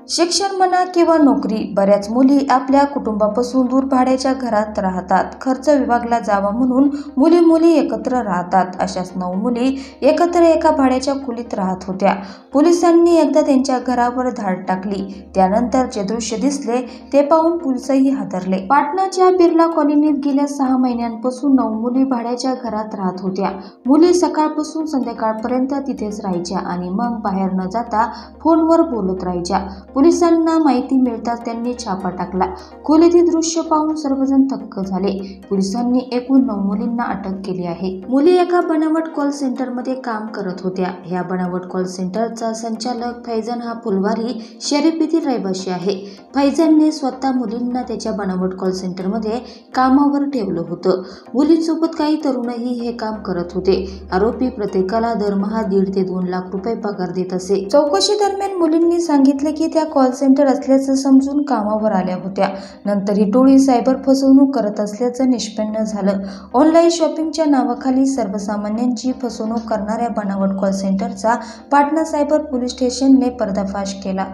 शिक्षण म्हणा किंवा नोकरी, बऱ्याच मुली आपल्या कुटुंबापासून दूर भाड्याच्या घरात राहतात. खर्च विभागला जावा म्हणून मुली एकत्र राहतात. अशाच 9 मुली एकत्र एका भाड्याच्या खोलीत राहत होत्या. पोलिसांनी एकदा त्यांच्या घरावर धाड टाकली. त्यानंतर जे दृश्य दिसले ते पाहून पोलिसही हादरले. पाटणाच्या बिर्ला कॉलनीत गेल्या 6 महिन्यांपासून 9 मुली भाड्याच्या घरात राहत होत्या. मुली सकाळपासून संध्याकाळपर्यंत तिथेच राहायच्या आणि मग बाहेर न जाता फोनवर बोलत राहायच्या. पोलिसांना माहिती मिळताच त्यांनी छापा टाकला. खोलीतील दृश्य पाहून सर्वजण थक्क झाले. पोलिसांनी एकूण 9 मुलींना अटक केली आहे. मुली एका बनावट कॉल सेंटरमध्ये काम करत होत्या. ह्या बनावट कॉल सेंटरचा संचालक फैजान हा फुलवारी शरीफ येथील रहिवासी आहे. फैजानने स्वतः मुलींना त्याच्या बनावट कॉल सेंटरमध्ये कामावर ठेवलं होतं. मुलींसोबत काही तरुणही हे काम करत होते. आरोपी प्रत्येकाला दरमहा 1.5 ते 2 लाख रुपये पगार देत असे. चौकशी दरम्यान मुलींनी सांगितले की त्या कॉल सेंटर असल्याचं समजून कामावर आल्या होत्या. नंतर ही टोळी सायबर फसवणूक करत असल्याचं निष्पन्न झालं. ऑनलाईन शॉपिंगच्या नावाखाली सर्वसामान्यांची फसवणूक करणाऱ्या बनावट कॉल सेंटरचा पाटणा सायबर पोलीस स्टेशनने पर्दाफाश केला.